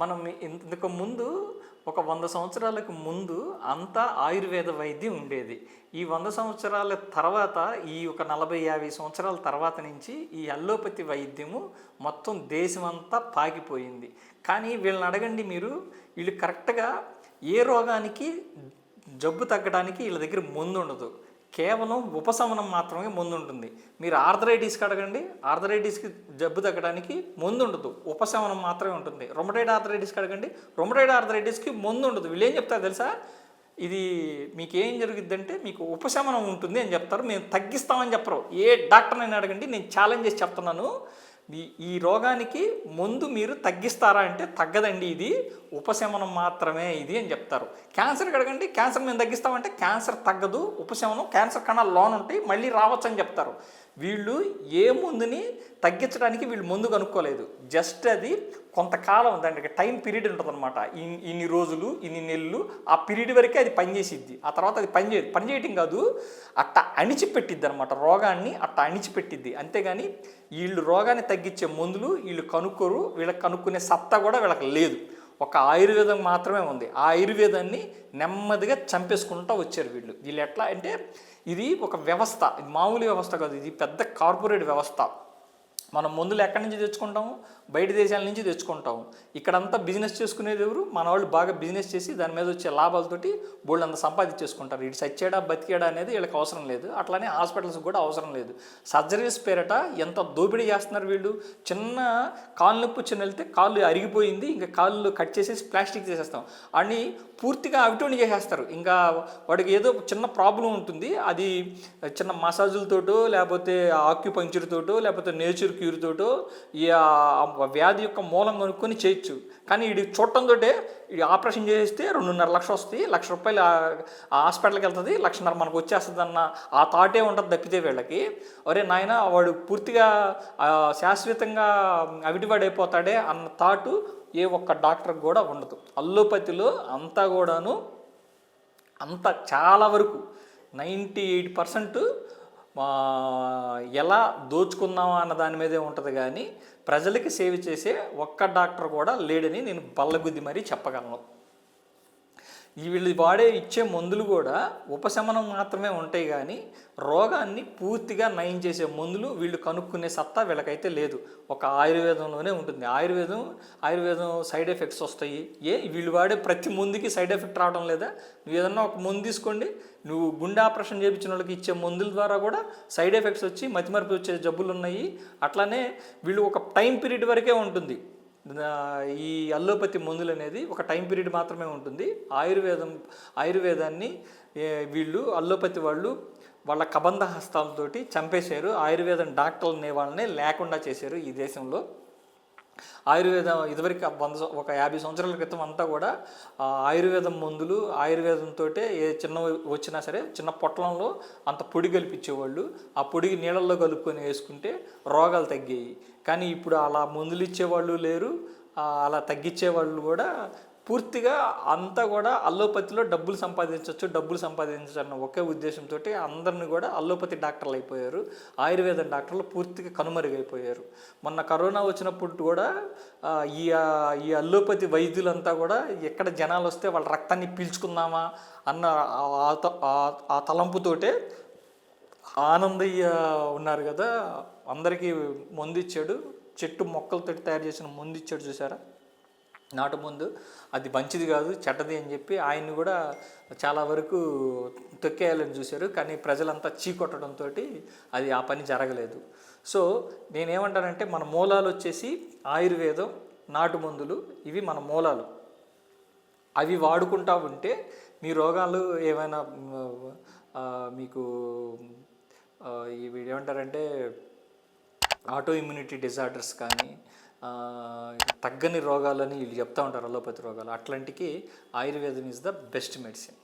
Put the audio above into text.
మనం ఇంతకు ముందు ఒక 100 సంవత్సరాలకు ముందు అంతా ఆయుర్వేద వైద్యం ఉండేది. ఈ 100 సంవత్సరాల తర్వాత ఈ ఒక 40, 50 సంవత్సరాల తర్వాత నుంచి ఈ అల్లోపతి వైద్యము మొత్తం దేశమంతా పాకిపోయింది. కానీ వీళ్ళని అడగండి మీరు, వీళ్ళు కరెక్ట్గా ఏ రోగానికి జబ్బు తగ్గడానికి వీళ్ళ దగ్గర మందు ఉండదు. కేవలం ఉపశమనం మాత్రమే మందు ఉంటుంది. మీరు ఆర్థరైటిస్కి అడగండి, ఆర్థరైటిస్కి జబ్బు తగ్గడానికి మందు ఉండదు, ఉపశమనం మాత్రమే ఉంటుంది. రొమటైడ్ ఆర్థరైటిస్కి అడగండి, రొమటైడ్ ఆర్థరైటిస్కి మందు ఉండదు. వీళ్ళు ఏం చెప్తారు తెలుసా? ఇది మీకు ఏం జరుగుద్దంటే మీకు ఉపశమనం ఉంటుంది అని చెప్తారు, మేము తగ్గిస్తామని చెప్పరు. ఏ డాక్టర్ని అడగండి, నేను ఛాలెంజ్ చేసి చెప్తున్నాను, ఈ రోగానికి ముందు మీరు తగ్గిస్తారా అంటే తగ్గదండి, ఇది ఉపశమనం మాత్రమే ఇది అని చెప్తారు. క్యాన్సర్కి అడగండి, క్యాన్సర్ మేము తగ్గిస్తామంటే క్యాన్సర్ తగ్గదు, ఉపశమనం, క్యాన్సర్ కణాలు లోన్ ఉంటాయి, మళ్ళీ రావచ్చు అని చెప్తారు. వీళ్ళు ఏ మందుని తగ్గించడానికి వీళ్ళు ముందు కనుక్కోలేదు. జస్ట్ అది కొంతకాలం దానికి టైం పీరియడ్ ఉంటుంది అనమాట. ఇన్ని రోజులు, ఇన్ని నెలలు, ఆ పీరియడ్ వరకే అది పనిచేసిద్ది. ఆ తర్వాత అది పనిచేయటం కాదు, అట్ట అణిచిపెట్టిద్ది అనమాట. రోగాన్ని అట్ట అణిచిపెట్టిద్ది. అంతేగాని వీళ్ళు రోగాన్ని తగ్గించే మందులు వీళ్ళు కనుక్కోరు. వీళ్ళకి కనుక్కునే సత్తా కూడా వీళ్ళకి లేదు. ఒక ఆయుర్వేదం మాత్రమే ఉంది. ఆ ఆయుర్వేదాన్ని నెమ్మదిగా చంపేసుకుంటూ వచ్చారు వీళ్ళు ఎట్లా అంటే ఇది ఒక వ్యవస్థ, ఇది మామూలు వ్యవస్థ కాదు, ఇది పెద్ద కార్పొరేట్ వ్యవస్థ. మనం మందులు ఎక్కడి నుంచి తెచ్చుకుంటాము? బయట దేశాల నుంచి తెచ్చుకుంటాము. ఇక్కడంతా బిజినెస్ చేసుకునేది ఎవరు? మన వాళ్ళు బాగా బిజినెస్ చేసి దాని మీద వచ్చే లాభాలతోటి బోళ్ళంతా సంపాదించేసుకుంటారు. ఇటు సచ్చేడా బతికేడా అనేది వీళ్ళకి అవసరం లేదు. అట్లానే హాస్పిటల్స్ కూడా అవసరం లేదు. సర్జరీస్ పేరట ఎంత దోపిడీ చేస్తున్నారు వీళ్ళు. చిన్న కాలు నొప్పి వచ్చిన వెళ్తే కాళ్ళు అరిగిపోయింది, ఇంకా కాళ్ళు కట్ చేసేసి ప్లాస్టిక్ చేసేస్తాం అని పూర్తిగా అవిటోని చేసేస్తారు. ఇంకా వాడికి ఏదో చిన్న ప్రాబ్లం ఉంటుంది, అది చిన్న మసాజులతోటో లేకపోతే ఆక్యుపంక్చర్తోటో లేకపోతే నేచర్ క్యూర్తోటో ఈ వ్యాధి యొక్క మూలం కనుక్కొని చేయొచ్చు. కానీ వీడి చూడటంతో ఈ ఆపరేషన్ చేస్తే 2.5 లక్షలు వస్తాయి, ₹1,00,000 ఆ హాస్పిటల్కి వెళ్తుంది, 1,50,000 మనకు వచ్చేస్తుంది అన్న ఆ థాటే ఉంటుంది తప్పితే వీళ్ళకి. ఒరే నాయన వాడు పూర్తిగా శాశ్వతంగా అవిటివాడైపోతాడే అన్న థాటు ఏ ఒక్క డాక్టర్కి కూడా ఉండదు. అల్లోపతిలో అంతా కూడాను అంత చాలా వరకు 98% ఎలా దోచుకుందామా అన్న దాని మీదే ఉంటుంది. కానీ ప్రజలకి సేవ చేసే ఒక్క డాక్టర్ కూడా లేడని నేను బల్లగుద్ది మరీ చెప్పగలను. వీళ్ళు ఇచ్చే మందులు కూడా ఉపశమనం మాత్రమే ఉంటాయి, కానీ రోగాన్ని పూర్తిగా నయం చేసే మందులు వీళ్ళు కనుక్కునే సత్తా వీళ్ళకైతే లేదు. ఒక ఆయుర్వేదంలోనే ఉంటుంది. ఆయుర్వేదం సైడ్ ఎఫెక్ట్స్ వస్తాయి. వీళ్ళు వాడే ప్రతి మందుకి సైడ్ ఎఫెక్ట్ రావడం లేదా? నువ్వు ఏదన్నా ఒక మందు తీసుకోండి, నువ్వు గుండె ఆపరేషన్ చేయించిన వాళ్ళకి ఇచ్చే మందుల ద్వారా కూడా సైడ్ ఎఫెక్ట్స్ వచ్చి మతిమరుపు వచ్చే జబ్బులు ఉన్నాయి. అట్లానే వీళ్ళు ఒక టైం పీరియడ్ వరకే ఉంటుంది. ఈ అల్లోపతి మందులు అనేది ఒక టైం పీరియడ్ మాత్రమే ఉంటుంది. ఆయుర్వేదాన్ని వీళ్ళు అల్లోపతి వాళ్ళు వాళ్ళ కబంధ హస్తాలతోటి చంపేశారు. ఆయుర్వేదం డాక్టర్లు అనే వాళ్ళనే లేకుండా చేశారు ఈ దేశంలో. ఆయుర్వేదం ఇదివరకు ఒక 50 సంవత్సరాల క్రితం అంతా కూడా ఆయుర్వేదం మందులు ఆయుర్వేదంతో ఏ చిన్న వచ్చినా సరే చిన్న పొట్లంలో అంత పొడి కలిపించేవాళ్ళు. ఆ పొడికి నీళ్ళల్లో కలుపుకొని వేసుకుంటే రోగాలు తగ్గాయి. కానీ ఇప్పుడు అలా మందులు ఇచ్చేవాళ్ళు లేరు, అలా తగ్గించేవాళ్ళు కూడా పూర్తిగా అంతా కూడా అల్లోపతిలో డబ్బులు సంపాదించచ్చు అన్న ఒకే ఉద్దేశంతో అందరిని కూడా అల్లోపతి డాక్టర్లు అయిపోయారు. ఆయుర్వేదం డాక్టర్లు పూర్తిగా కనుమరుగైపోయారు. మొన్న కరోనా వచ్చినప్పుడు కూడా ఈ అల్లోపతి వైద్యులంతా కూడా ఎక్కడ జనాలు వస్తే వాళ్ళ రక్తాన్ని పీల్చుకుందామా అన్న ఆ తలంపుతోటే ఆనందయ్య ఉన్నారు కదా, అందరికీ మందు ఇచ్చాడు. చెట్టు మొక్కలతో తయారు చేసిన మందు ఇచ్చాడు చూసారా, నాటు ముందు. అది మంచిది కాదు, చెడ్డది అని చెప్పి ఆయన్ని కూడా చాలా వరకు తొక్కేయాలని చూశారు. కానీ ప్రజలంతా చీకొట్టడంతో అది ఆ పని జరగలేదు. సో నేనేమంటానంటే మన మూలాలు వచ్చేసి ఆయుర్వేదం, నాటు మందులు, ఇవి మన మూలాలు. అవి వాడుకుంటా ఉంటే మీ రోగాలు ఏమైనా మీకు ఇవి ఏమంటారంటే ఆటో ఇమ్యూనిటీ డిజార్డర్స్ కానీ తగ్గని రోగాలని వీళ్ళు చెప్తూ ఉంటారు, అలోపతి రోగాలు. అట్లాంటికి ఆయుర్వేదం ఈజ్ ద బెస్ట్ మెడిసిన్.